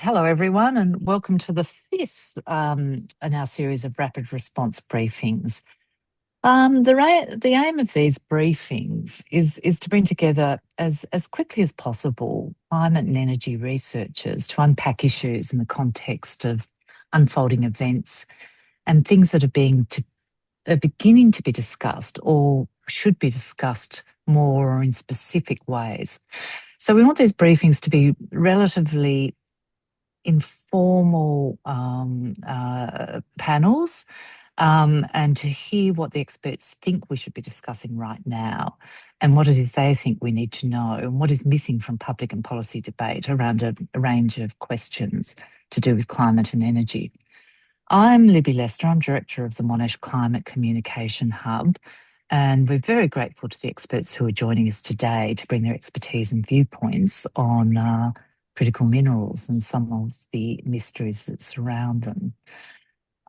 Hello, everyone, and welcome to the fifth in our series of rapid response briefings. The aim of these briefings is to bring together as quickly as possible climate and energy researchers to unpack issues in the context of unfolding events and things that are beginning to be discussed or should be discussed more or in specific ways. So we want these briefings to be relatively informal panels and to hear what the experts think we should be discussing right now and what it is they think we need to know and what is missing from public and policy debate around a range of questions to do with climate and energy. I'm Libby Lester. I'm Director of the Monash Climate Communication Hub, and we're very grateful to the experts who are joining us today to bring their expertise and viewpoints on critical minerals and some of the mysteries that surround them.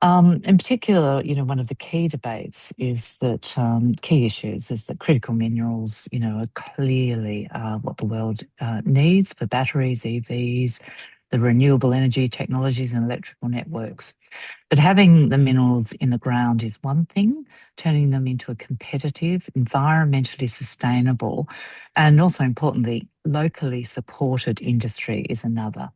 In particular, one of the key debates is that key issues is that critical minerals, are clearly what the world needs for batteries, EVs, the renewable energy technologies and electrical networks. But having the minerals in the ground is one thing, turning them into a competitive, environmentally sustainable, and also importantly, locally supported industry is another.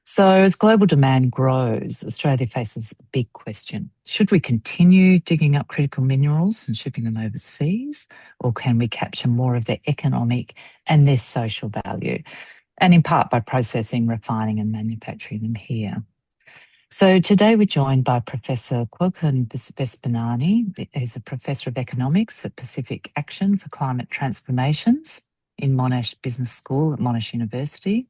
So as global demand grows, Australia faces a big question. Should we continue digging up critical minerals and shipping them overseas, or can we capture more of their economic and their social value, and in part by processing, refining and manufacturing them here? So today we're joined by Professor Kwokan Vespanani, who's a Professor of Economics at Pacific Action for Climate Transformations in Monash Business School at Monash University.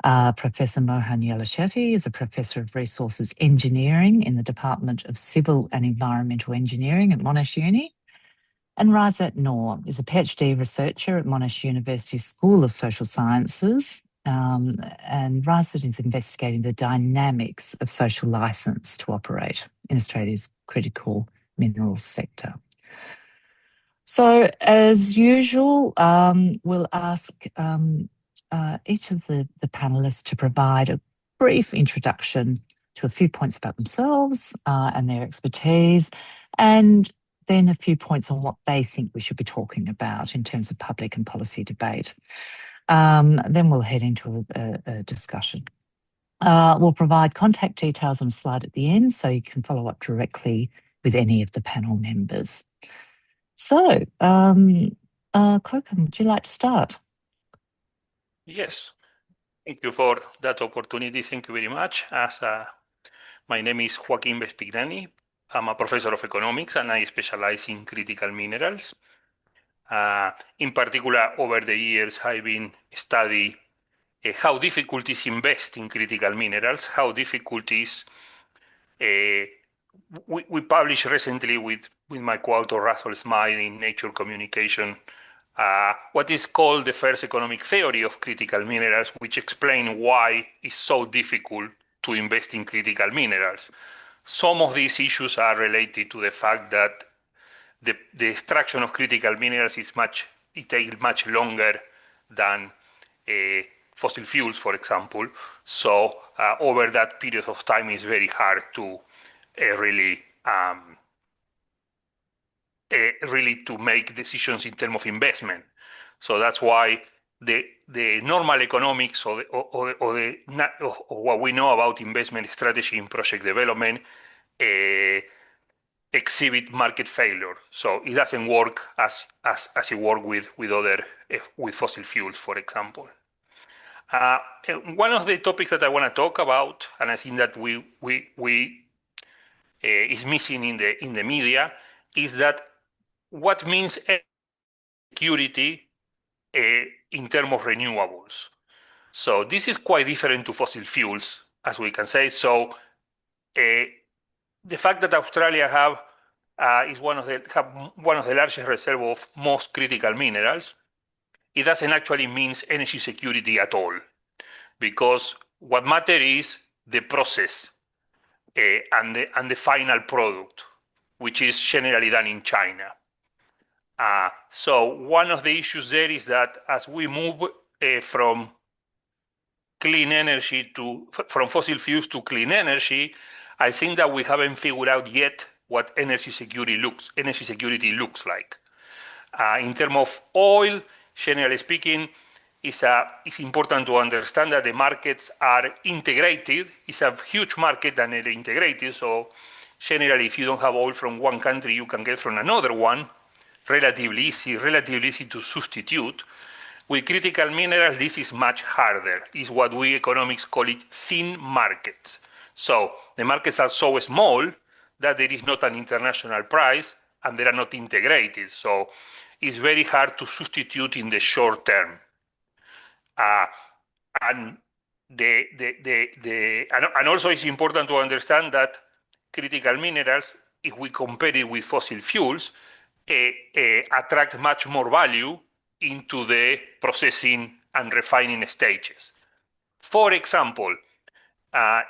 Professor Mohan Yelashetty is a Professor of Resources Engineering in the Department of Civil and Environmental Engineering at Monash Uni. And Razat Noor is a PhD researcher at Monash University School of Social Sciences. And Razat is investigating the dynamics of social licence to operate in Australia's critical minerals sector. So, as usual, we'll ask each of the panellists to provide a brief introduction to a few points about themselves and their expertise, and then a few points on what they think we should be talking about in terms of public and policy debate. Then we'll head into a discussion. We'll provide contact details on a slide at the end so you can follow up directly with any of the panel members. So, Kwokan, would you like to start? Yes, thank you for that opportunity. Thank you very much. My name is Joaquin Vespignani. I'm a professor of economics and I specialize in critical minerals. In particular, over the years, I've been studying how difficult is invest in critical minerals, how difficult is. We published recently with my co-author Russell Smythe in Nature Communication what is called the first economic theory of critical minerals, which explains why it's so difficult to invest in critical minerals. Some of these issues are related to the fact that the extraction of critical minerals takes much longer than fossil fuels, for example. So over that period of time, it's very hard to really to make decisions in terms of investment. So that's why the normal economics or what we know about investment strategy in project development exhibit market failure. So it doesn't work as it works with fossil fuels, for example. One of the topics that I want to talk about, and I think that is missing in the media, is that what means security in terms of renewables. So this is quite different to fossil fuels, as we can say. So the fact that Australia is one of the largest reserves of most critical minerals, it doesn't actually mean energy security at all, because what matters is the process and the final product, which is generally done in China. So one of the issues there is that as we move from clean energy from fossil fuels to clean energy, I think that we haven't figured out yet what energy security looks like. In terms of oil, generally speaking, it's important to understand that the markets are integrated. It's a huge market and they're integrated. So generally, if you don't have oil from one country, you can get from another one. Relatively easy to substitute. With critical minerals, this is much harder. It's what we economics call it thin markets. So the markets are so small that there is not an international price and they are not integrated. So it's very hard to substitute in the short term. And also it's important to understand that critical minerals, if we compare it with fossil fuels, attract much more value into the processing and refining stages. For example,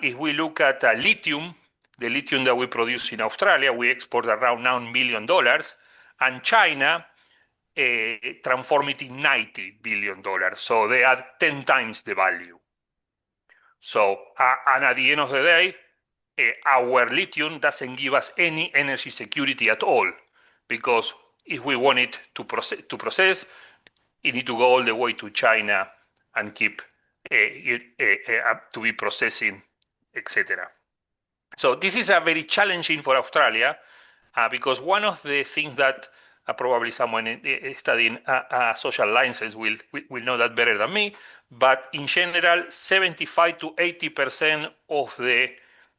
if we look at lithium, the lithium that we produce in Australia, we export around $9 million, and China transform it in $90 billion. So they add 10 times the value. So, and at the end of the day, our lithium doesn't give us any energy security at all, because if we want it to process, you need to go all the way to China and keep to be processing, etc. So this is a very challenging for Australia because one of the things that probably someone studying social sciences will know that better than me, but in general, 75 to 80% of the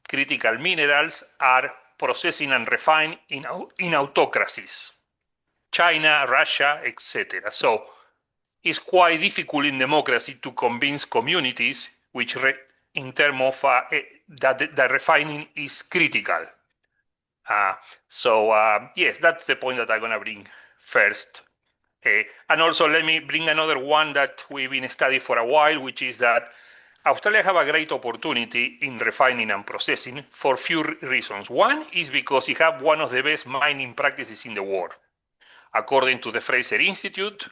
critical minerals are processing and refined in autocracies, China, Russia, etc. So it's quite difficult in democracy to convince communities which in terms of that refining is critical. Yes, that's the point that I'm going to bring first. And also let me bring another one that we've been studying for a while, which is that Australia have a great opportunity in refining and processing for few reasons. One is because it have one of the best mining practices in the world. According to the Fraser Institute,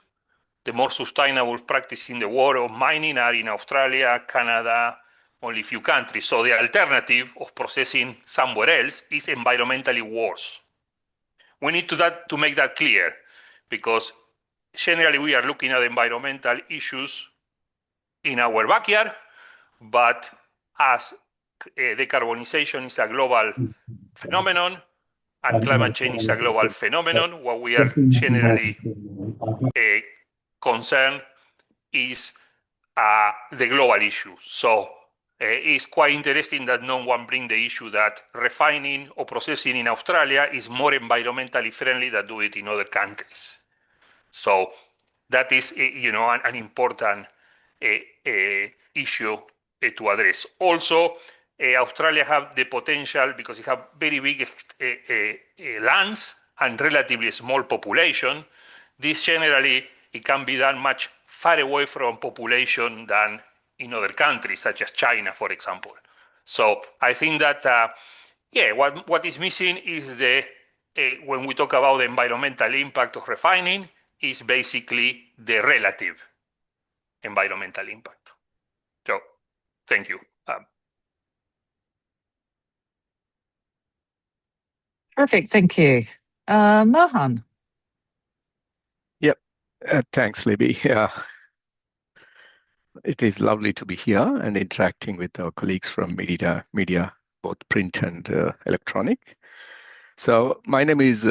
the more sustainable practice in the world of mining are in Australia, Canada, only a few countries. So the alternative of processing somewhere else is environmentally worse. We need to make that clear, because generally we are looking at environmental issues in our backyard, but as decarbonization is a global phenomenon and climate change is a global phenomenon, what we are generally concerned is the global issue. So it's quite interesting that no one bring the issue that refining or processing in Australia is more environmentally friendly than do it in other countries. So that is, an important issue to address. Also, Australia have the potential, because it have very big lands and relatively small population. This generally, it can be done much far away from population than in other countries, such as China, for example. So I think that, what is missing is when we talk about the environmental impact of refining, is basically the relative environmental impact. So, thank you. Perfect, thank you. Mohan. Yep, thanks, Libby. It is lovely to be here and interacting with our colleagues from media, both print and electronic. So my name is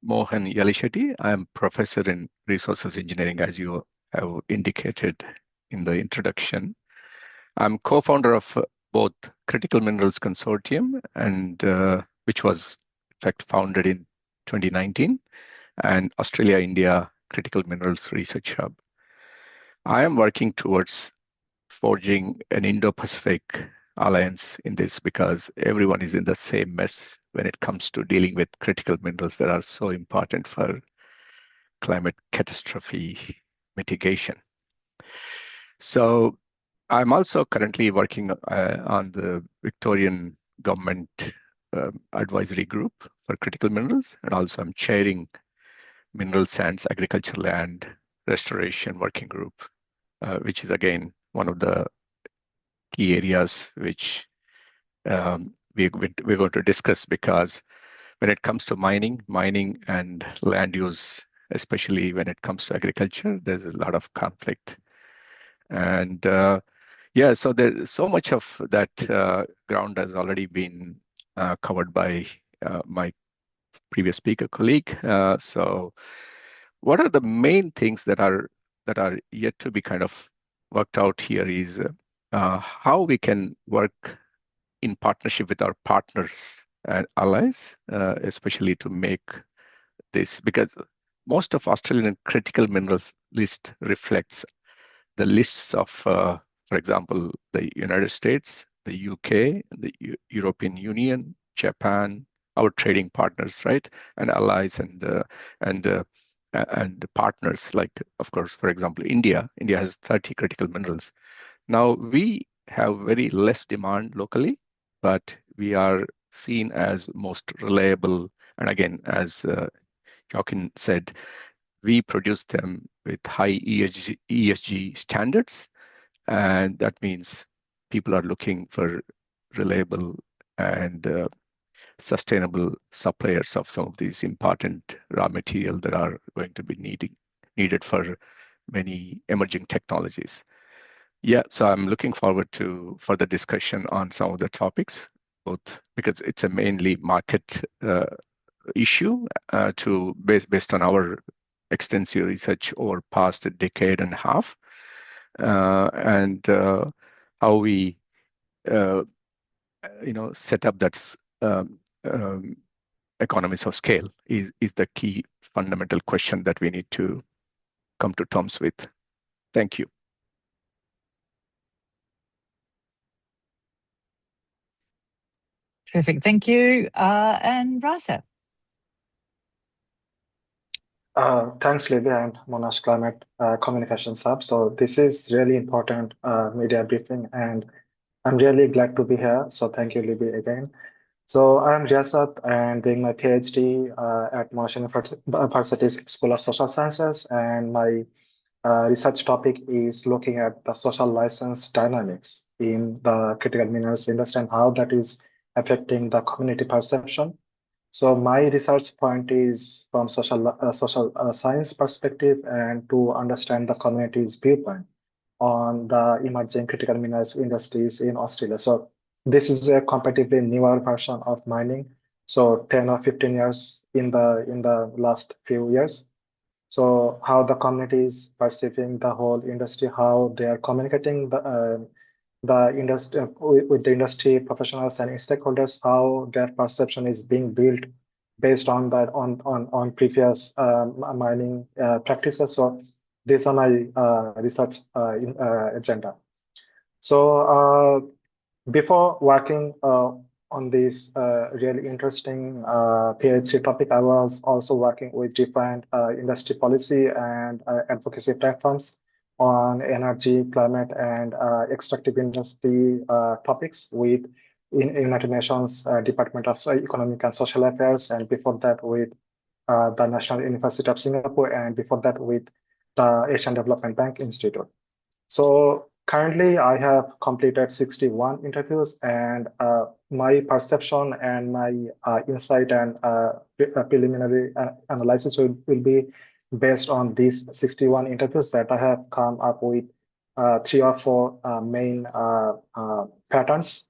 Mohan Yalishetty. I am professor in resources engineering, as you have indicated in the introduction. I'm co-founder of both Critical Minerals Consortium, and which was in fact founded in 2019, and Australia-India Critical Minerals Research Hub. I am working towards forging an Indo-Pacific alliance in this, because everyone is in the same mess when it comes to dealing with critical minerals that are so important for climate catastrophe mitigation. So I'm also currently working on the Victorian government advisory group for critical minerals, and also I'm chairing mineral sands agriculture land restoration working group, which is again one of the key areas which we're going to discuss, because when it comes to mining and land use, especially when it comes to agriculture, there's a lot of conflict. And yeah, so there's so much of that ground has already been covered by my previous speaker colleague. So what are the main things that are yet to be kind of worked out here is how we can work in partnership with our partners and allies, especially to make this, because most of Australian critical minerals list reflects the lists of, for example, the United States, the UK, the European Union, Japan, our trading partners, right, and allies and partners like, of course, for example, India. India has 30 critical minerals. Now we have very less demand locally, but we are seen as most reliable. And again, as Joaquin said, we produce them with high ESG standards, and that means people are looking for reliable and sustainable suppliers of some of these important raw material that are going to be needed for many emerging technologies. Yeah, so I'm looking forward to further discussion on some of the topics, both because it's a mainly market issue based on our extensive research over past decade and a half, and how we set up that economies of scale is the key fundamental question that we need to come to terms with. Thank you. Terrific. Thank you. And Rasa. Thanks, Libby and Monash Climate Communications Hub. So this is really important media briefing, and I'm really glad to be here. So thank you, Libby, again. So I'm Riasat and doing my PhD at Monash University's School of Social Sciences, and my research topic is looking at the social license dynamics in the critical minerals industry and how that is affecting the community perception. So my research point is from social science perspective and to understand the community's viewpoint on the emerging critical minerals industries in Australia. So this is a comparatively newer version of mining. So 10 or 15 years in the last few years. So how the community is perceiving the whole industry, how they are communicating the industry with the industry professionals and stakeholders, how their perception is being built based on that on previous mining practices. So these are my research agenda. So before working on this really interesting PhD topic, I was also working with different industry policy and advocacy platforms on energy, climate, and extractive industry topics with United Nations Department of Economic and Social Affairs, and before that with the National University of Singapore, and before that with the Asian Development Bank Institute. So currently, I have completed 61 interviews, and my perception and my insight and preliminary analysis will be based on these 61 interviews that I have come up with 3 or 4 main patterns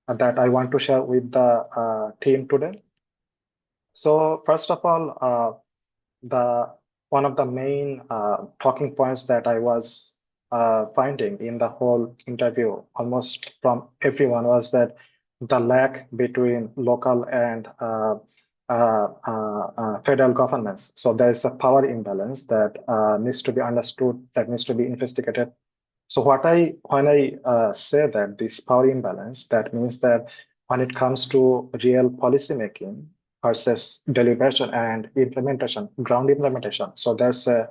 that I want to share with the team today. So first of all, one of the main talking points that I was finding in the whole interview, almost from everyone, was that the lag between local and federal governments. So there is a power imbalance that needs to be understood, that needs to be investigated. So when I say that this power imbalance, that means that when it comes to real policy making versus deliberation and implementation, ground implementation. So there's a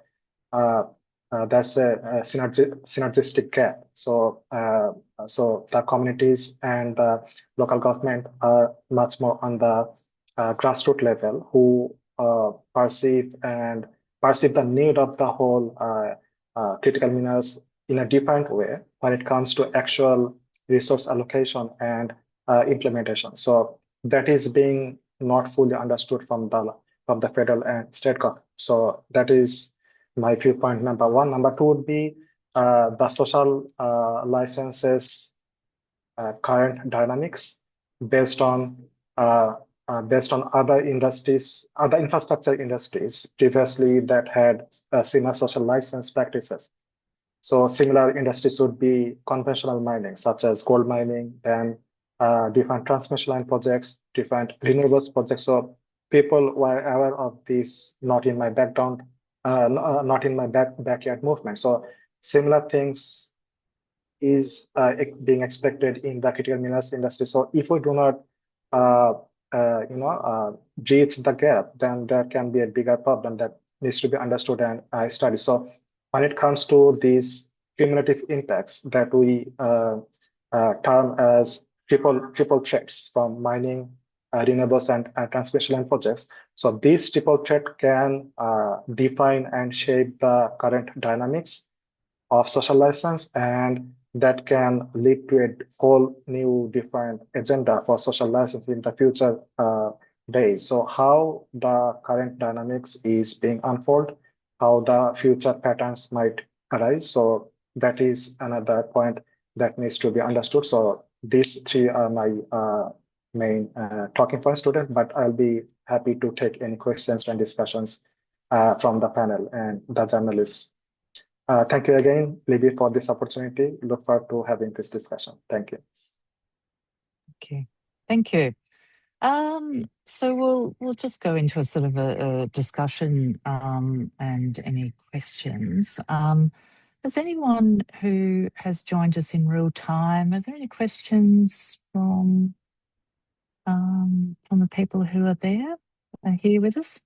synergistic gap. So so the communities and the local government are much more on the grassroots level who perceive the need of the whole critical minerals in a different way when it comes to actual resource allocation, and implementation. So that is being not fully understood from the federal and state government. So that is my viewpoint number one. Number two would be the social licenses current dynamics based on other industries, other infrastructure industries previously that had similar social license practices. So similar industries would be conventional mining, such as gold mining, then different transmission line projects, different renewables projects. So people were aware of this, not in my background, not in my backyard movement. So similar things is being expected in the critical minerals industry. So if we do not, uh, bridge the gap, then there can be a bigger problem that needs to be understood and studied. So when it comes to these cumulative impacts that we term as triple threats from mining, renewables, and transmission line projects. So this triple threat can define and shape the current dynamics of social license, and that can lead to a whole new different agenda for social license in the future days. So how the current dynamics is being unfolded, how the future patterns might arise. So that is another point that needs to be understood. So these three are my main talking points today, but I'll be happy to take any questions and discussions from the panel and the journalists. Thank you again, Libby, for this opportunity. Look forward to having this discussion. Thank you. Okay, thank you. So we'll just go into a sort of a discussion and any questions. Has anyone who has joined us in real time, are there any questions from the people who are there here with us?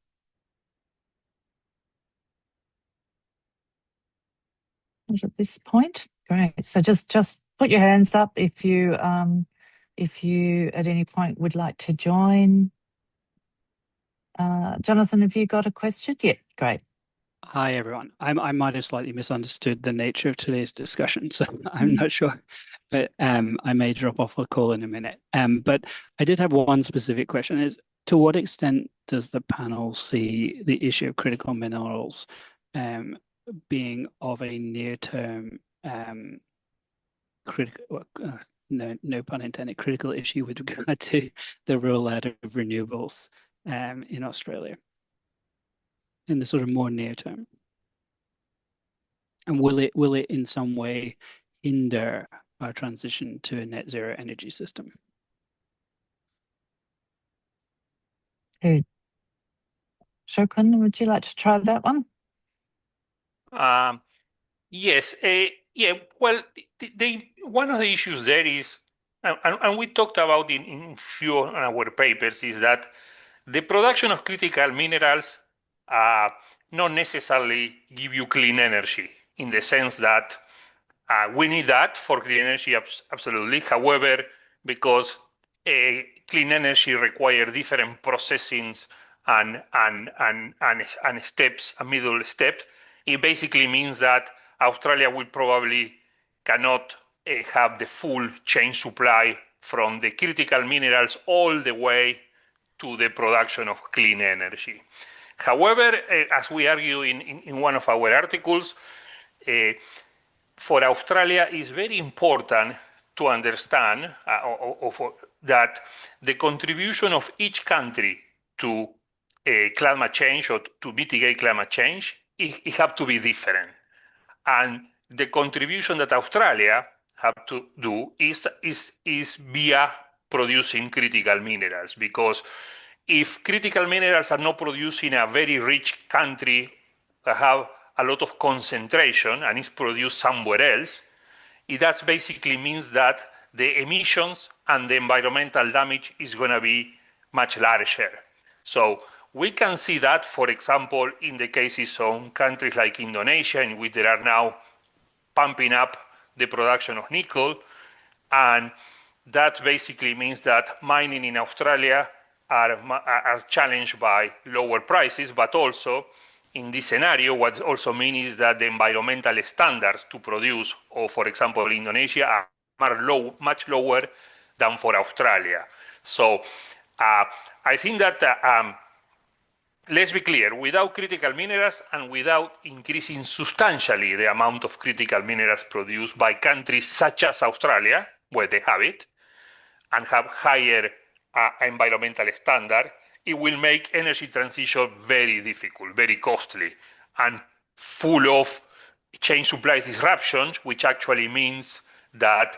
Not at this point. Great. So just put your hands up if you at any point would like to join. Jonathan, have you got a question? Yeah, great. Hi, everyone. I might have slightly misunderstood the nature of today's discussion, so I'm not sure, but I may drop off a call in a minute. But I did have one specific question: is to what extent does the panel see the issue of critical minerals being of a near-term critical, no pun intended, critical issue with regard to the rollout of renewables in Australia in the sort of more near term? And will it in some way hinder our transition to a net zero energy system? Good. Shokun, would you like to try that one? Yes. Yeah. Well, one of the issues there is, and we talked about in few of our papers, is that the production of critical minerals not necessarily give you clean energy, in the sense that we need that for clean energy, absolutely. However, because clean energy requires different processings and steps, and middle steps, it basically means that Australia will probably cannot have the full chain supply from the critical minerals all the way to the production of clean energy. However, as we argue in one of our articles, for Australia, it's very important to understand that the contribution of each country to climate change, or to mitigate climate change, it have to be different. And the contribution that Australia have to do is via producing critical minerals, because if critical minerals are not produced in a very rich country that have a lot of concentration and is produced somewhere else, it does basically means that the emissions and the environmental damage is going to be much larger. So we can see that, for example, in the cases of countries like Indonesia, in which they are now pumping up the production of nickel, and that basically means that mining in Australia are challenged by lower prices, but also in this scenario, what also means is that the environmental standards to produce, or for example, Indonesia, are are much lower than for Australia. So I think that let's be clear, without critical minerals and without increasing substantially the amount of critical minerals produced by countries such as Australia, where they have it, and have higher environmental standard, it will make energy transition very difficult, very costly, and full of chain supply disruptions, which actually means that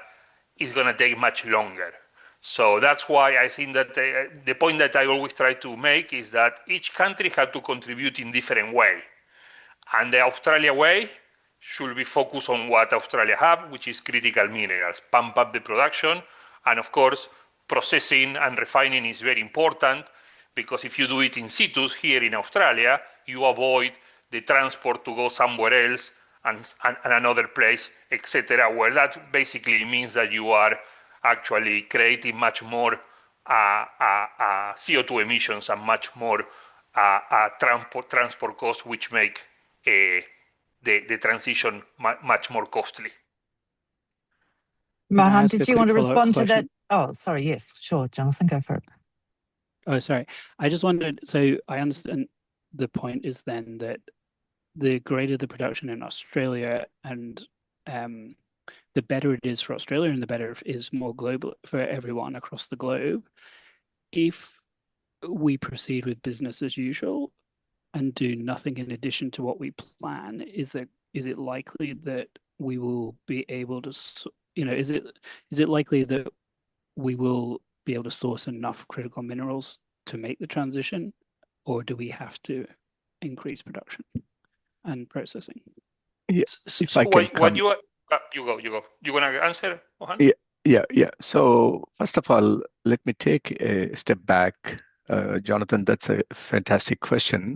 it's going to take much longer. So that's why I think that the point that I always try to make is that each country has to contribute in different way. And the Australia way should be focused on what Australia have, which is critical minerals, pump up the production. And of course, processing and refining is very important, because if you do it in situ here in Australia, you avoid the transport to go somewhere else and another place, etc., where that basically means that you are actually creating much more CO2 emissions and much more transport costs, which make the transition much more costly. Can I Mohan, ask a did you quick want to follow-up respond to that? question? Oh, sorry. Yes, sure. Jonathan, go for it. Oh, sorry. I just wondered, so I understand the point is then that the greater the production in Australia and the better it is for Australia and the better it is more global for everyone across the globe. If we proceed with business as usual and do nothing in addition to what we plan, is it likely that we will be able to, is it likely that we will be able to source enough critical minerals to make the transition, or do we have to increase production and processing? Yeah, if So I can come. you go. You want to answer, Mohan? Yeah. So first of all, let me take a step back. Jonathan, that's a fantastic question.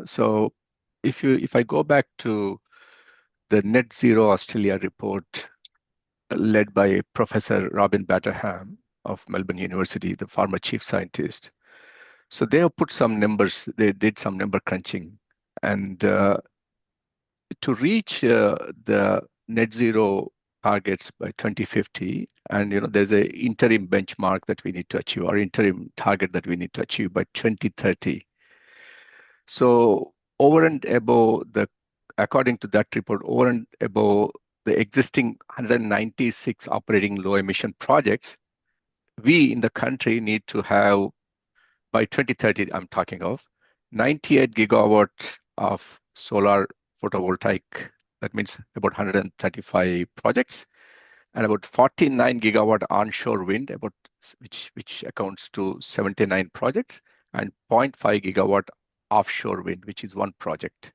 So if I go back to the Net Zero Australia report led by Professor Robin Batterham of Melbourne University, the former chief scientist. So they have put some numbers, they did some number crunching. And to reach the net zero targets by 2050, and there's an interim benchmark that we need to achieve, or interim target that we need to achieve by 2030. So over and above according to that report, over and above the existing 196 operating low emission projects, we in the country need to have, by 2030, I'm talking of, 98 gigawatt of solar photovoltaic. That means about 135 projects, and about 49 gigawatt onshore wind, which accounts to 79 projects, and 0.5 gigawatt offshore wind, which is one project.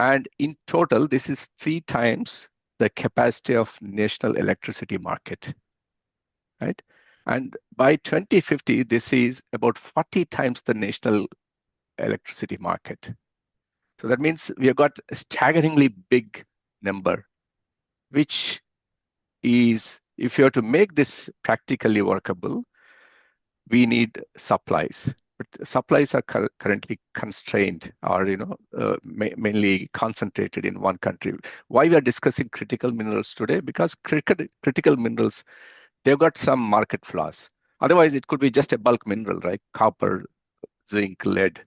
And in total, this is 3 times the capacity of national electricity market, right? And by 2050, this is about 40 times the national electricity market. So that means we have got a staggeringly big number, which is, if you are to make this practically workable, we need supplies. But supplies are currently constrained, or mainly concentrated in one country. Why we are discussing critical minerals today? Because critical minerals, they've got some market flaws. Otherwise, it could be just a bulk mineral, right? Copper, zinc, lead.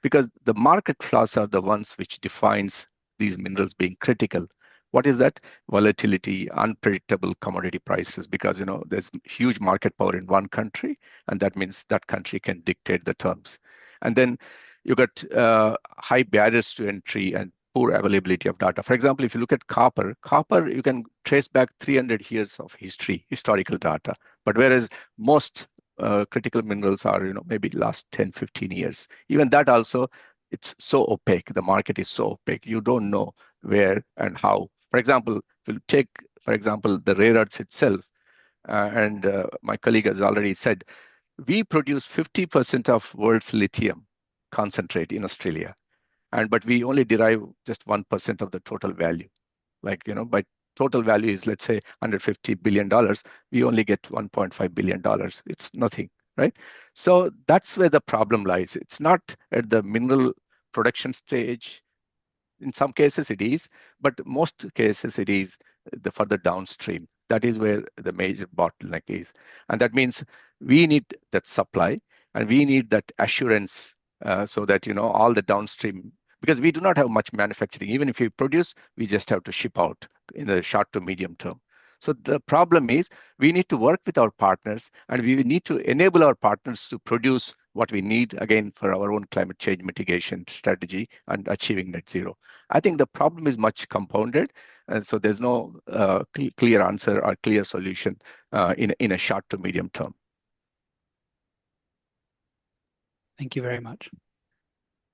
Because the market flaws are the ones which defines these minerals being critical. What is that? Volatility, unpredictable commodity prices, because there's huge market power in one country, and that means that country can dictate the terms. And then you got high barriers to entry and poor availability of data. For example, if you look at copper, you can trace back 300 years of historical data. But whereas most critical minerals are, maybe last 10, 15 years. Even that also, it's so opaque. The market is so opaque. You don't know where and how. For example, if you take, for example, the rare earths itself, and my colleague has already said, we produce 50% of world's lithium concentrate in Australia, but we only derive just 1% of the total value. By total value is, let's say, $150 billion, we only get $1.5 billion. It's nothing, right? So that's where the problem lies. It's not at the mineral production stage. In some cases it is, but most cases it is the further downstream. That is where the major bottleneck is. And that means we need that supply and we need that assurance so that, all the downstream, because we do not have much manufacturing. Even if we produce, we just have to ship out in the short to medium term. So the problem is we need to work with our partners and we need to enable our partners to produce what we need, again, for our own climate change mitigation strategy and achieving net zero. I think the problem is much compounded. And so there's no clear answer or clear solution in a short to medium term. Thank you very much.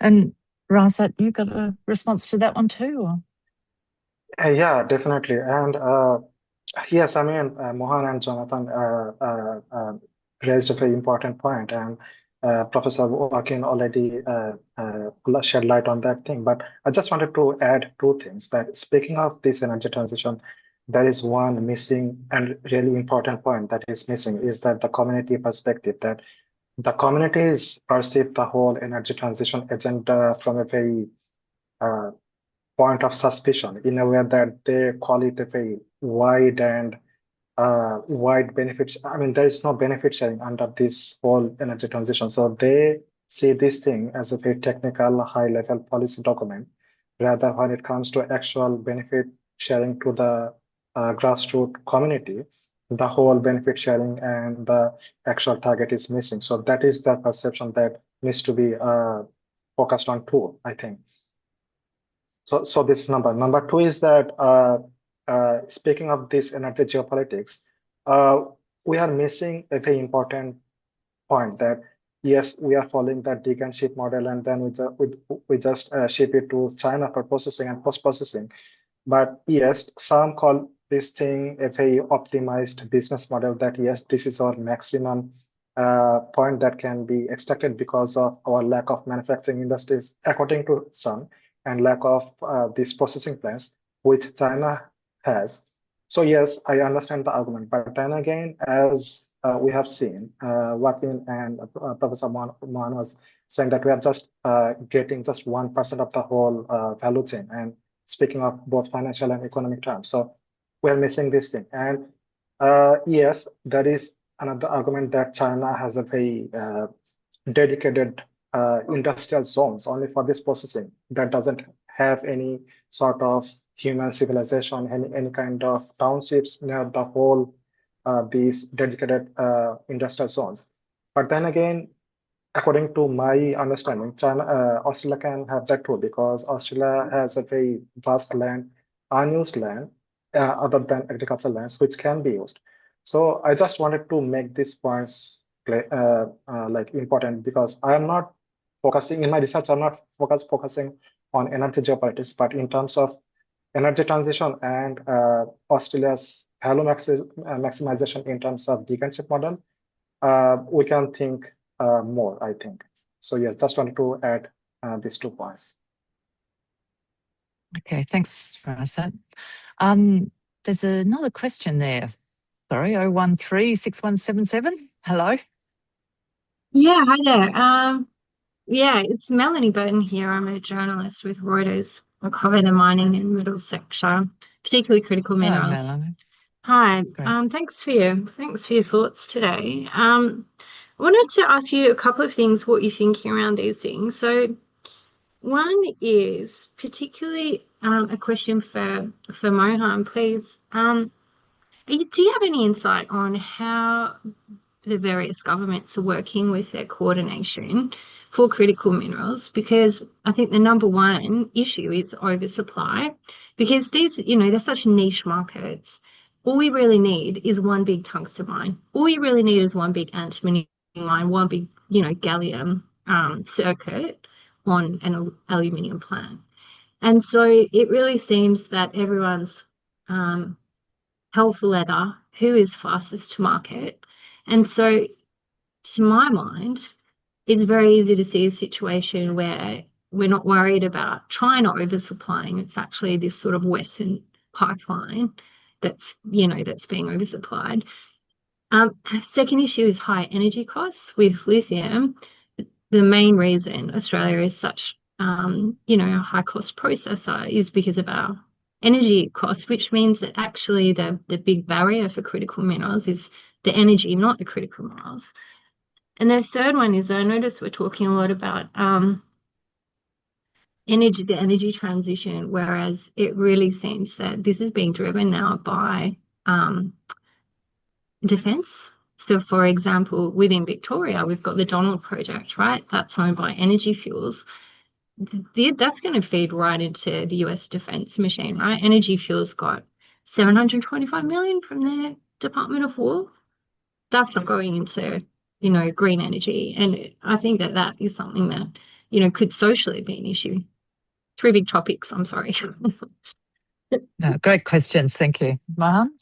And Rasa, you got a response to that one too? Or? Yeah, definitely. And yes, I mean, Mohan and Jonathan raised a very important point, and Professor Joaquin already shed light on that thing. But I just wanted to add two things. That speaking of this energy transition, there is one missing and really important point that is missing is that the community perspective, that the communities perceive the whole energy transition agenda from a very point of suspicion, in a way that they call it a very wide and wide benefits. I mean, there is no benefit sharing under this whole energy transition. So they see this thing as a very technical, high level policy document, rather when it comes to actual benefit sharing to the grassroots community, the whole benefit sharing and the actual target is missing. So that is the perception that needs to be focused on too, I think. So this is number two is that speaking of this energy geopolitics, we are missing a very important point that yes, we are following that dig and ship model, and then we just ship it to China for processing and post processing. But yes, some call this thing a very optimized business model. That yes, this is our maximum point that can be extracted because of our lack of manufacturing industries, according to some, and lack of these processing plants, which China has. So yes, I understand the argument, but then again, as we have seen, Joaquin and Professor Mohan was saying that we are just getting just 1% of the whole value chain, and speaking of both financial and economic terms. So we're missing this thing. And yes, there is another argument that China has a very dedicated industrial zones only for this processing that doesn't have any sort of human civilization, any kind of townships near the whole these dedicated industrial zones. But then again, according to my understanding, Australia can have that too, because Australia has a very vast land, unused land, other than agricultural lands, which can be used. So I just wanted to make these points like important, because I am not focusing in my research. I'm not focusing on energy geopolitics, but in terms of energy transition and Australia's value maximization in terms of dig and ship model, we can think more, I think. So yes, just wanted to add these 2 points. Okay, thanks, Rasa. There's another question there. Sorry, 0136177. Hello. Yeah, hi there. Yeah, it's Melanie Burton here. I'm a journalist with Reuters. I cover the mining and metals sector, particularly critical minerals. Hello, Melanie. Hi. Great. Thanks for your thoughts today. I wanted to ask you a couple of things, what you're thinking around these things. So one is particularly a question for Mohan, please. Do you have any insight on how the various governments are working with their coordination for critical minerals? Because I think the number one issue is oversupply, because these, they're such niche markets. All we really need is one big tungsten mine. All we really need is one big antimony mine, one big, gallium circuit on an aluminium plant. And so it really seems that everyone's hell for leather, who is fastest to market. And so, to my mind, it's very easy to see a situation where we're not worried about China oversupplying. It's actually this sort of Western pipeline that's being oversupplied. Second issue is high energy costs with lithium. The main reason Australia is such, a high cost processor is because of our energy costs, which means that actually the big barrier for critical minerals is the energy, not the critical minerals. And the third one is, I noticed we're talking a lot about energy, the energy transition, whereas it really seems that this is being driven now by defence. So, for example, within Victoria, we've got the Donald Project, right? That's owned by Energy Fuels. That's going to feed right into the US defence machine, right? Energy Fuels got 725 million from the Department of War. That's not going into, green energy. And I think that is something that, could socially be an issue. Three big topics, I'm sorry. No, great questions. Thank you. Mohan?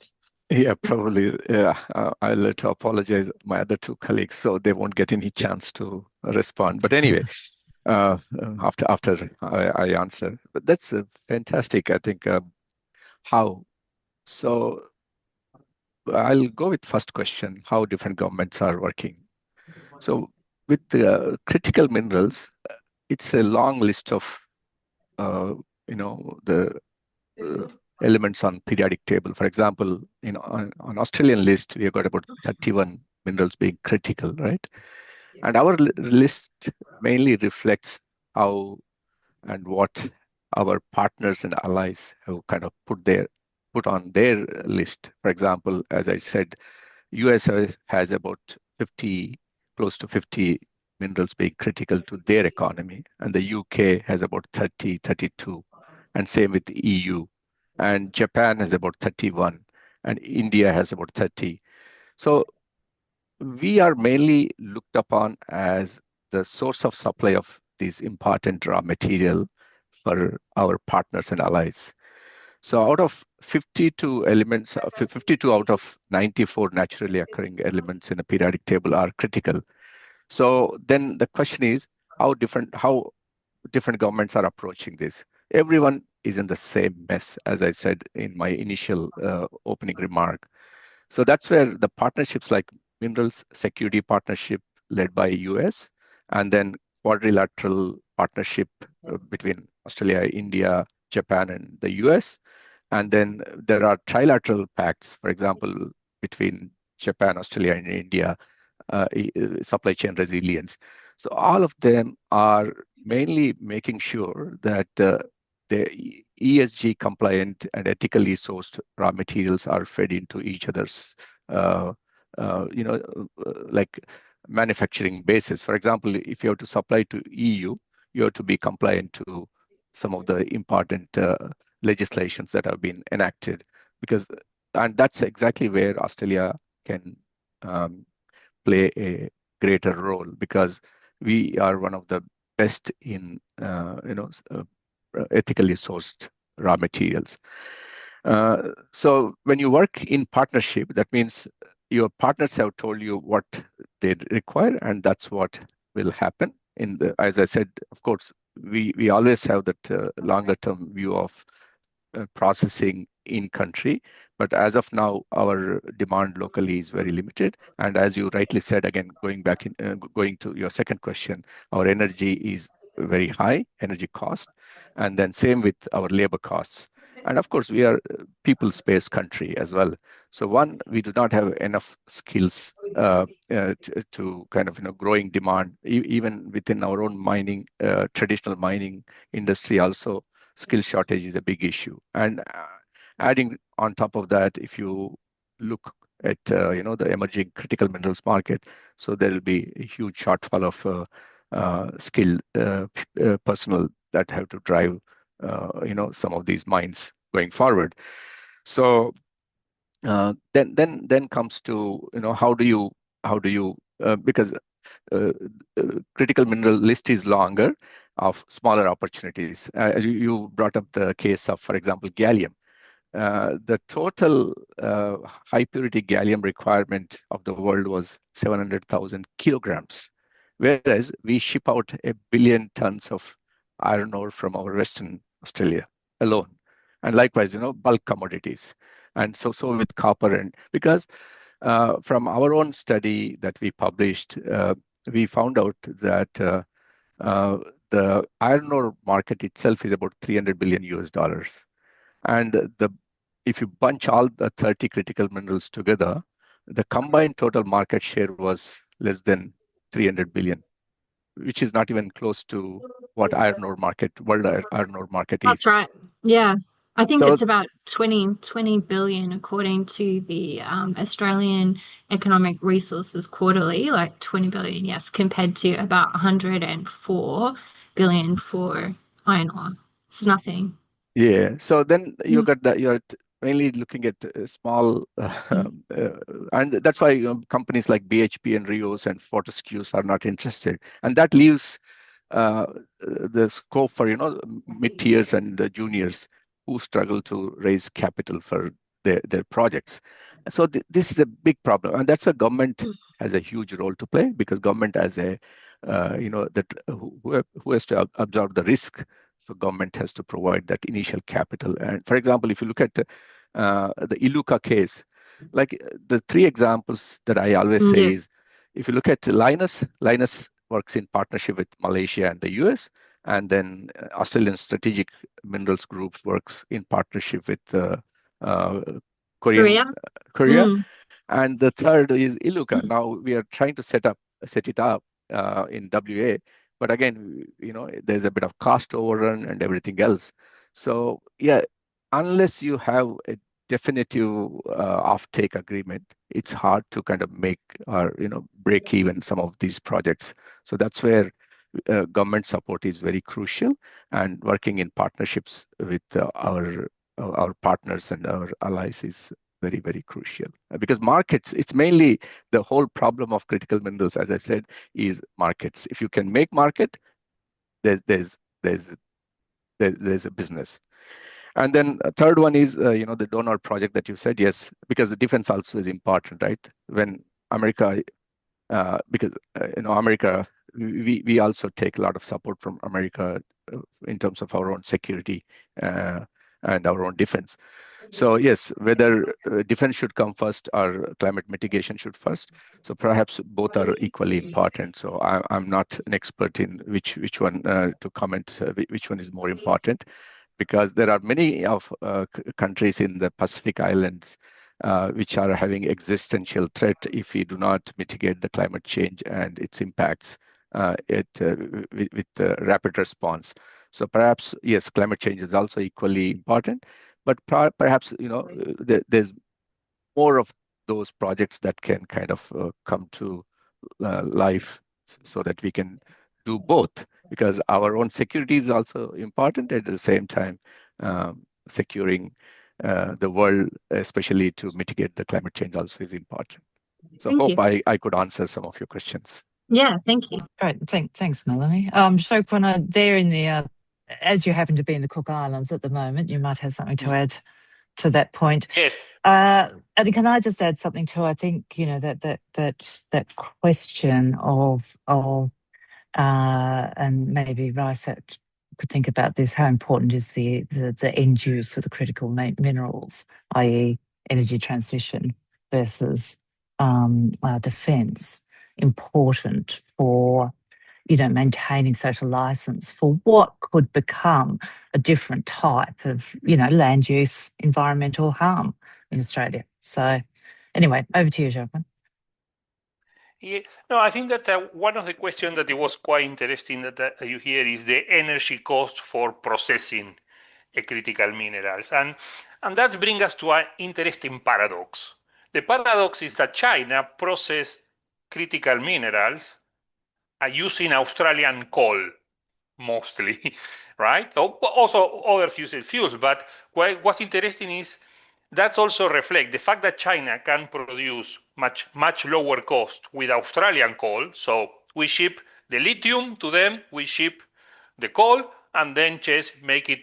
Yeah, probably. Yeah, I'll let to apologize my other two colleagues, so they won't get any chance to respond. But anyway, after I answer, but that's fantastic. I think how. So I'll go with first question: how different governments are working. So with critical minerals, it's a long list of the elements on periodic table. For example, on Australian list, we have got about 31 minerals being critical, right? And our list mainly reflects how and what our partners and allies have kind of put on their list. For example, as I said, US has about 50, close to 50 minerals being critical to their economy, and the UK has about 30, 32, and same with the EU. And Japan has about 31, and India has about 30. So we are mainly looked upon as the source of supply of these important raw material for our partners and allies. So out of 52 elements, 52 out of 94 naturally occurring elements in a periodic table are critical. So then the question is how different governments are approaching this. Everyone is in the same mess, as I said in my initial opening remark. So that's where the partnerships like Minerals Security Partnership led by US, and then quadrilateral partnership between Australia, India, Japan, and the US. And then there are trilateral pacts, for example, between Japan, Australia, and India, supply chain resilience. So all of them are mainly making sure that the ESG compliant and ethically sourced raw materials are fed into each other's, like manufacturing basis. For example, if you have to supply to EU, you have to be compliant to some of the important legislations that have been enacted, and that's exactly where Australia can play a greater role, because we are one of the best in ethically sourced raw materials. So when you work in partnership, that means your partners have told you what they require, and that's what will happen. As I said, of course, we always have that longer term view of processing in country, but as of now, our demand locally is very limited. And as you rightly said, again, going to your second question, our energy is very high, energy cost, and then same with our labor costs. And of course, we are a people-based country as well. So one, we do not have enough skills to kind of growing demand, even within our own mining, traditional mining industry. Also, skill shortage is a big issue. And adding on top of that, if you look at the emerging critical minerals market, so there will be a huge shortfall of skilled personnel that have to drive some of these mines going forward. So then comes to how do you because critical mineral list is longer of smaller opportunities. As you brought up the case of, for example, gallium. The total high purity gallium requirement of the world was 700,000 kilograms, whereas we ship out 1 billion tons of iron ore from our Western Australia alone. And likewise, bulk commodities. And so with copper, and because from our own study that we published, we found out that the iron ore market itself is about $300 billion US. And if you bunch all the 30 critical minerals together, the combined total market share was less than 300 billion, which is not even close to what world iron ore market is. That's right. Yeah. I think So, it's about 20 billion according to the Australian Economic Resources Quarterly, like 20 billion, yes, compared to about 104 billion for iron ore. It's nothing. yeah. So then you're mainly looking at small, and that's why companies like BHP and Rios and Fortescue's are not interested, and that leaves uh, the scope for mid-tiers and juniors who struggle to raise capital for their projects. So this is a big problem, and that's where government has a huge role to play, because government has a that who has to absorb the risk. So government has to provide that initial capital. And for example, if you look at the Iluka case, like the three examples that I always say is, if you look at Linus works in partnership with Malaysia and the US, and then Australian Strategic Minerals Group works in partnership with Korea. Korea. And the third is Iluka. Now we are trying to set it up in WA, but again, there's a bit of cost overrun and everything else. So yeah, unless you have a definitive offtake agreement, it's hard to kind of make or break even some of these projects. So that's where government support is very crucial, and working in partnerships with our partners and our allies is very, very crucial. Because markets, it's mainly the whole problem of critical minerals, as I said, is markets. If you can make market, there's a business. And then a third one is the donor project that you said, yes, because the defense also is important, right? When America, because America, we also take a lot of support from America in terms of our own security and our own defense. So yes, whether defense should come first or climate mitigation should first. So perhaps both are equally important. So I'm not an expert in which one to comment which one is more important, because there are many of countries in the Pacific Islands which are having existential threat if we do not mitigate the climate change and its impacts with rapid response. So perhaps, yes, climate change is also equally important, but perhaps there's more of those projects that can kind of come to life, so that we can do both, because our own security is also important, at the same time securing the world, especially to mitigate the climate change, also is important. So Thank you. I could answer some of your questions. Yeah, thank you. Great, thanks, Melanie. So when there in the, as you happen to be in the Cook Islands at the moment, you might have something to add to that point. Yes. And can I just add something too? I think that question of and maybe Rysat could think about this: how important is the end use of the critical minerals, i.e., energy transition versus defence, important for maintaining social license for what could become a different type of land use, environmental harm in Australia. So anyway, over to you, Jacqueline. Yeah, no, I think that one of the questions that it was quite interesting that you hear is the energy cost for processing critical minerals. And that brings us to an interesting paradox. The paradox is that China processes critical minerals using Australian coal, mostly, right? Also other fossil fuels. But what's interesting is that also reflects the fact that China can produce much lower cost with Australian coal. So we ship the lithium to them, we ship the coal, and then just make it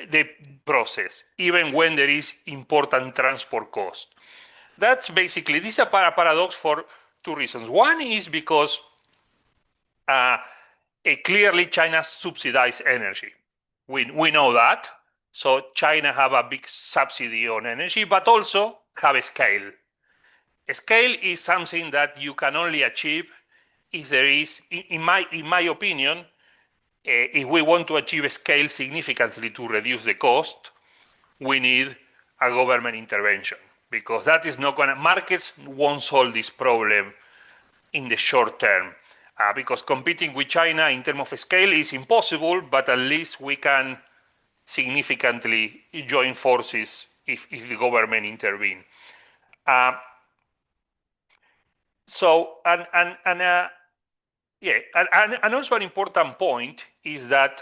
the process, even when there is important transport cost. That's basically, this is a paradox for two reasons. One is because clearly China subsidizes energy. We know that. So China have a big subsidy on energy, but also have a scale. A scale is something that you can only achieve if there is, in my opinion, if we want to achieve a scale significantly to reduce the cost, we need a government intervention, because that is not gonna, markets won't solve this problem in the short term. Because competing with China in terms of scale is impossible, but at least we can significantly join forces if the government intervene. And also an important point is that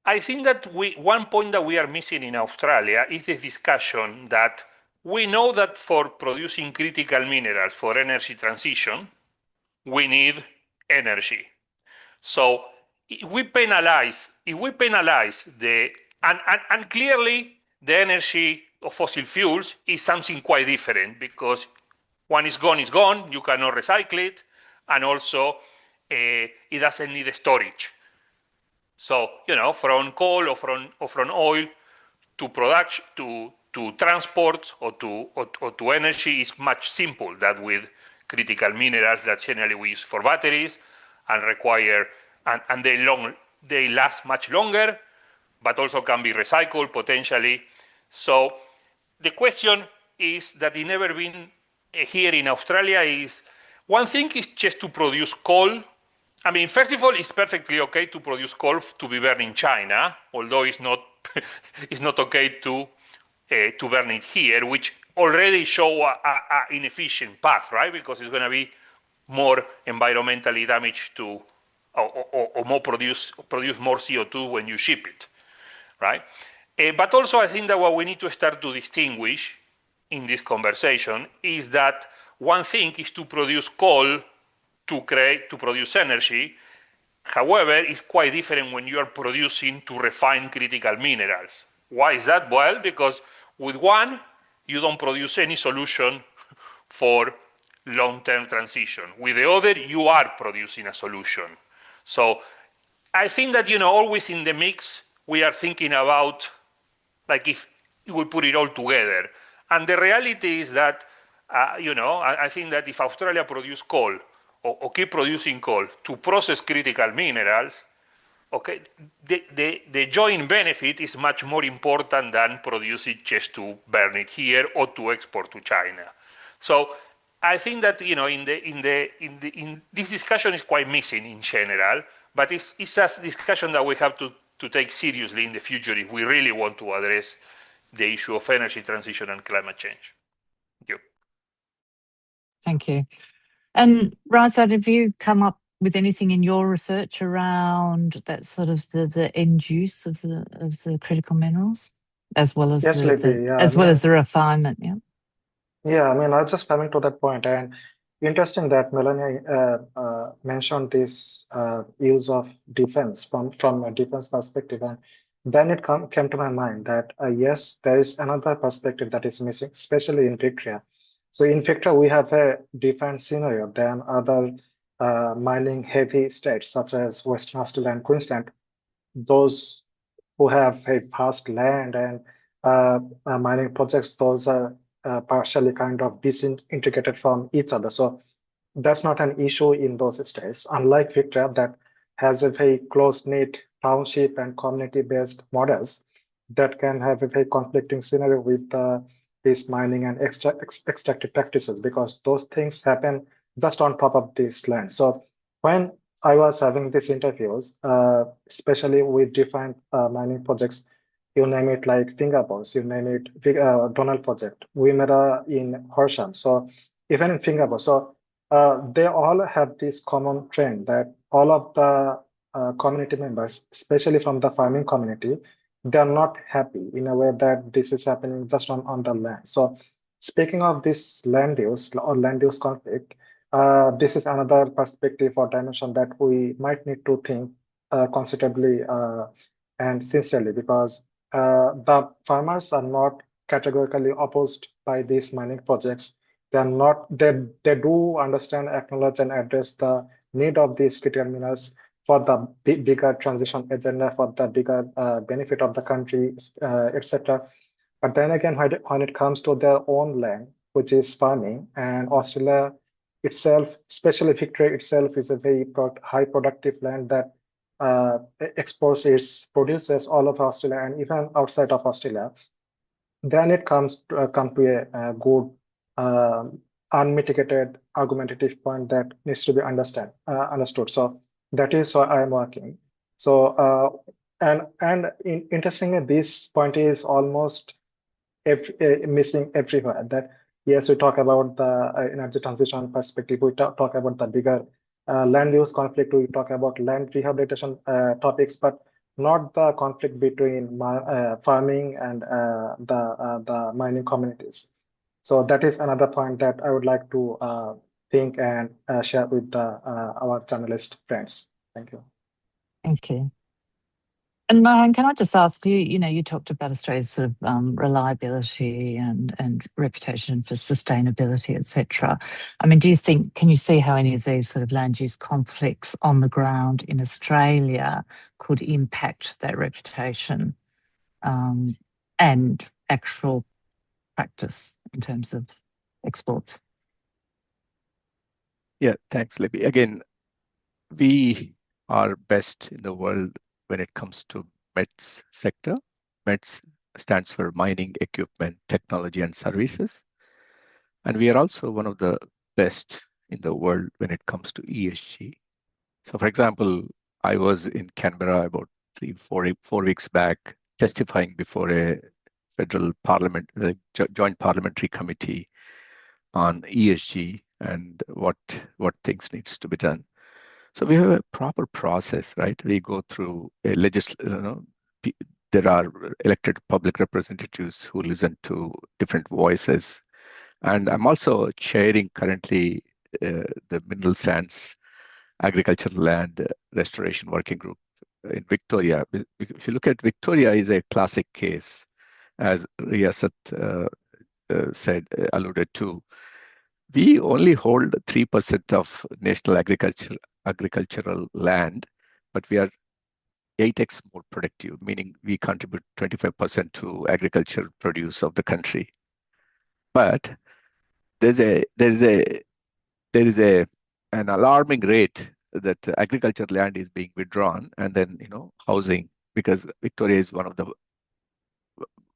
I think that one point that we are missing in Australia is the discussion that we know that for producing critical minerals for energy transition, we need energy. So if we penalize and clearly the energy of fossil fuels is something quite different, because one is gone, you cannot recycle it, and also it doesn't need storage. So, from coal or from oil to production, to transport or to energy is much simple than with critical minerals that generally we use for batteries and require, and they last much longer, but also can be recycled potentially. So the question is that it never been here in Australia is, one thing is just to produce coal. I mean, first of all, it's perfectly okay to produce coal to be burned in China, although it's not it's not okay to burn it here, which already show a inefficient path, right? Because it's going to be more environmentally damaged to, or more produce more CO2 when you ship it, right? But also, I think that what we need to start to distinguish in this conversation is that one thing is to produce coal to produce energy. However, it's quite different when you are producing to refine critical minerals. Why is that? Well, because with one, you don't produce any solution for long-term transition. With the other, you are producing a solution. So I think that, always in the mix, we are thinking about, like, if we put it all together. And the reality is that, I think that if Australia produce coal, or keep producing coal to process critical minerals, okay, the joint benefit is much more important than produce it just to burn it here or to export to China. So I think that, in this discussion is quite missing in general, but it's a discussion that we have to take seriously in the future if we really want to address the issue of energy transition and climate change. Thank you. Thank you. And Razad, have you come up with anything in your research around that sort of the end use of the critical minerals, as well as Yes, Libby. as the refinement? Yeah. Yeah, I mean, I was just coming to that point, and interesting that Melanie mentioned this use of defense from a defense perspective, and then it came to my mind that yes, there is another perspective that is missing, especially in Victoria. So in Victoria, we have a different scenario than other mining heavy states such as Western Australia and Queensland. Those who have a vast land and mining projects, those are partially kind of disintegrated from each other. So that's not an issue in those states. Unlike Victoria, that has a very close-knit township and community-based models that can have a very conflicting scenario with this mining and extractive practices, because those things happen just on top of this land. So when I was having these interviews, especially with different mining projects, you name it, like Fingerboards, you name it, Donald Project, Wimmera in Horsham. So even in Fingerboard, so they all have this common trend that all of the community members, especially from the farming community, they're not happy in a way that this is happening just on the land. So speaking of this land use or land use conflict, this is another perspective or dimension that we might need to think considerably and sincerely, because the farmers are not categorically opposed by these mining projects. They do understand, acknowledge, and address the need of these critical minerals for the bigger transition agenda, for the bigger benefit of the country, etc. But then again, when it comes to their own land, which is farming, and Australia itself, especially Victoria itself, is a very high productive land that exports its produces all over Australia and even outside of Australia, then it come to a good unmitigated argumentative point that needs to be understood. So that is why I am working. So interestingly, this point is almost missing everywhere. That yes, we talk about the energy transition perspective. We talk about the bigger land use conflict. We talk about land rehabilitation topics, but not the conflict between farming and the mining communities. So that is another point that I would like to think and share with our journalist friends. Thank you. Thank you. And Mohan, can I just ask you, you talked about Australia's sort of reliability and reputation for sustainability, etc. I mean, can you see how any of these sort of land use conflicts on the ground in Australia could impact that reputation and actual practice in terms of exports? Yeah, thanks, Libby. Again, we are best in the world when it comes to METS sector. METS stands for Mining, Equipment, Technology and Services. And we are also one of the best in the world when it comes to ESG. So for example, I was in Canberra about 4 weeks back, testifying before a federal parliament, joint parliamentary committee on ESG and what things needs to be done. So we have a proper process, right? We go through a there are elected public representatives who listen to different voices. And I'm also chairing currently the mineral sands agricultural land restoration working group in Victoria. If you look at Victoria is a classic case, as Riyasat alluded to. We only hold 3% of national agricultural land, but we are 8x more productive, meaning we contribute 25% to agricultural produce of the country. But there is an alarming rate that agricultural land is being withdrawn, and then housing, because Victoria is one of the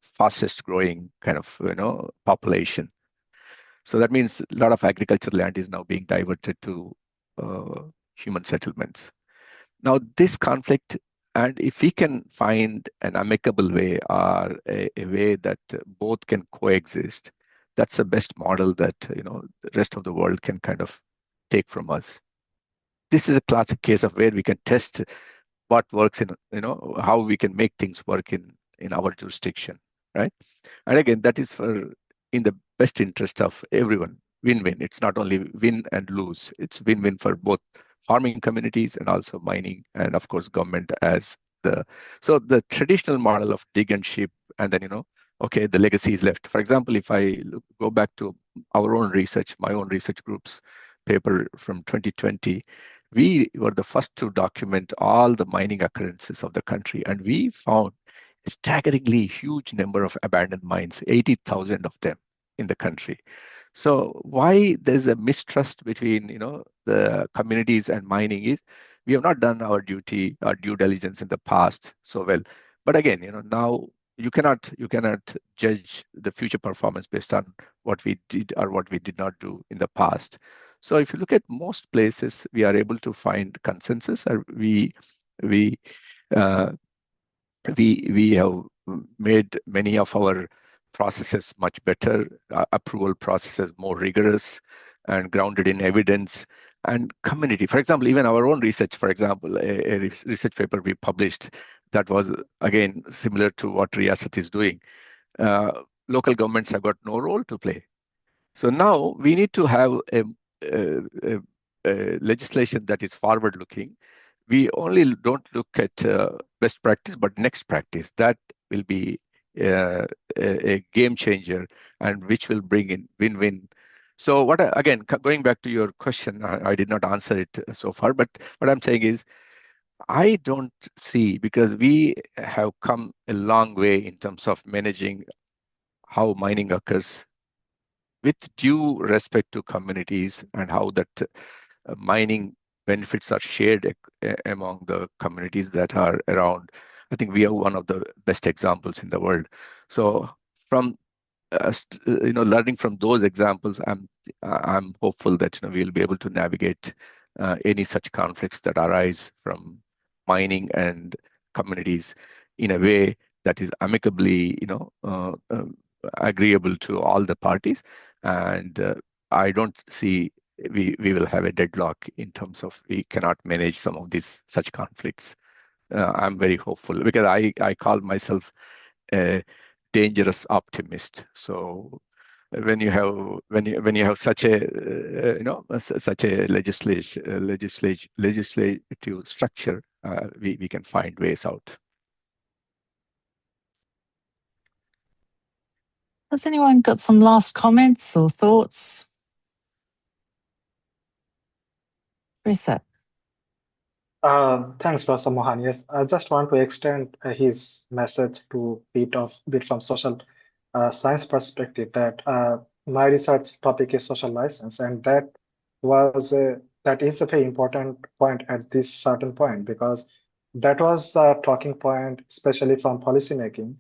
fastest growing kind of population. So that means a lot of agricultural land is now being diverted to human settlements. Now this conflict, and if we can find an amicable way or a way that both can coexist, that's the best model that the rest of the world can kind of take from us. This is a classic case of where we can test what works in, how we can make things work in our jurisdiction, right? And again, that is in the best interest of everyone, win-win. It's not only win and lose, it's win-win for both farming communities and also mining, and of course government as so the traditional model of dig and ship, and then okay, the legacy is left. For example, if I go back to our own research, my own research group's paper from 2020, we were the first to document all the mining occurrences of the country, and we found a staggeringly huge number of abandoned mines, 80,000 of them in the country. So why there's a mistrust between the communities and mining is we have not done our duty, our due diligence in the past so well. But again, now you cannot judge the future performance based on what we did or what we did not do in the past. So if you look at most places, we are able to find consensus, or we have made many of our processes much better, approval processes more rigorous and grounded in evidence and community. For example, even our own research, for example, a research paper we published that was, again, similar to what Riyasat is doing. Local governments have got no role to play. So now we need to have a legislation that is forward-looking. We only don't look at best practice, but next practice. That will be a game changer, and which will bring in win-win. So again, going back to your question, I did not answer it so far, but what I'm saying is, I don't see, because we have come a long way in terms of managing how mining occurs with due respect to communities and how that mining benefits are shared among the communities that are around. I think we are one of the best examples in the world. So from learning from those examples, I'm hopeful that we'll be able to navigate any such conflicts that arise from mining and communities in a way that is amicably, agreeable to all the parties. And I don't see we will have a deadlock in terms of we cannot manage some of these such conflicts. I'm very hopeful because I call myself a dangerous optimist. So when you have such a such a legislative structure, we can find ways out. Has anyone got some last comments or thoughts? Teresa. Thanks, Professor Mohan. Yes, I just want to extend his message to bit from social science perspective that my research topic is social license, and that is a very important point at this certain point, because that was the talking point, especially from policymaking,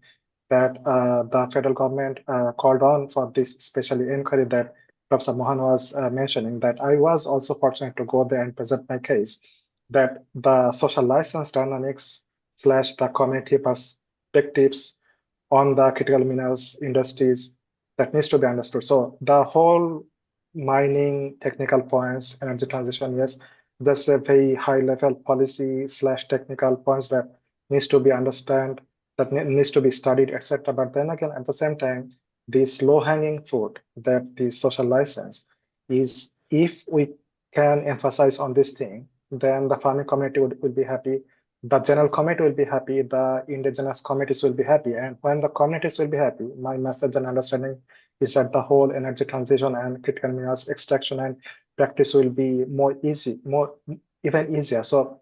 that the federal government called on for this, especially inquiry that Professor Mohan was mentioning, that I was also fortunate to go there and present my case, that the social license dynamics / the community perspectives on the critical minerals industries that needs to be understood. So the whole mining technical points, energy transition, yes, there's a very high level policy / technical points that needs to be understood, that needs to be studied, etc. But then again, at the same time, this low hanging fruit that the social license is, if we can emphasize on this thing, then the farming community will be happy, the general community will be happy, the indigenous communities will be happy. And when the communities will be happy, my message and understanding is that the whole energy transition and critical minerals extraction and practice will be even easier. So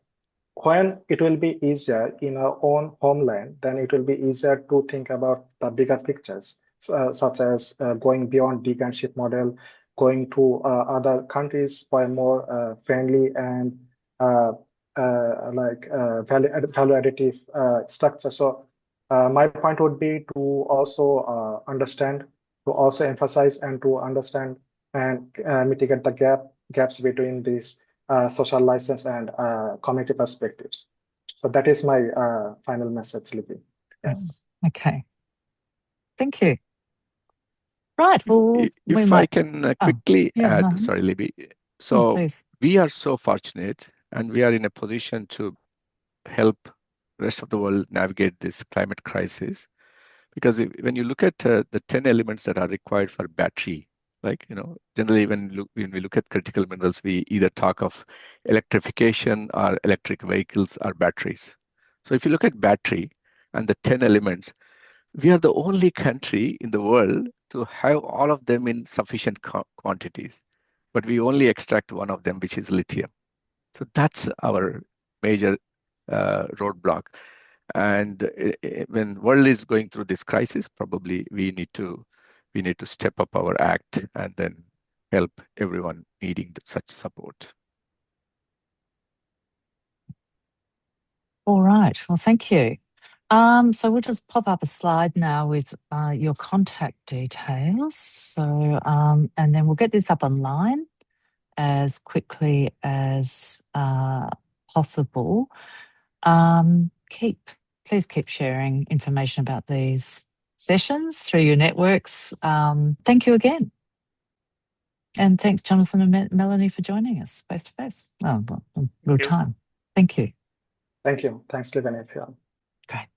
when it will be easier in our own homeland, then it will be easier to think about the bigger pictures, such as going beyond dig and ship model, going to other countries for a more friendly and value additive structure. So my point would be to also understand, to also emphasize and to understand and mitigate the gaps between these social license and community perspectives. So that is my final message, Libby. Yes. Okay. Thank you. Right. Well, if I can quickly add, sorry, Libby. So we are so fortunate, and we are in a position to help the rest of the world navigate this climate crisis. Because when you look at the 10 elements that are required for battery, generally when we look at critical minerals, we either talk of electrification or electric vehicles or batteries. So if you look at battery and the 10 elements, we are the only country in the world to have all of them in sufficient quantities, but we only extract one of them, which is lithium. So that's our major roadblock. And when world is going through this crisis, probably we need to step up our act and then help everyone needing such support. All right. Well, thank you. So we'll just pop up a slide now with your contact details. So, and then we'll get this up online as quickly as possible. Please keep sharing information about these sessions through your networks. Thank you again. And thanks, Jonathan and Melanie, for joining us face to face. Oh, well, real time. Thank you. Thank you. Thanks, Livia. Great.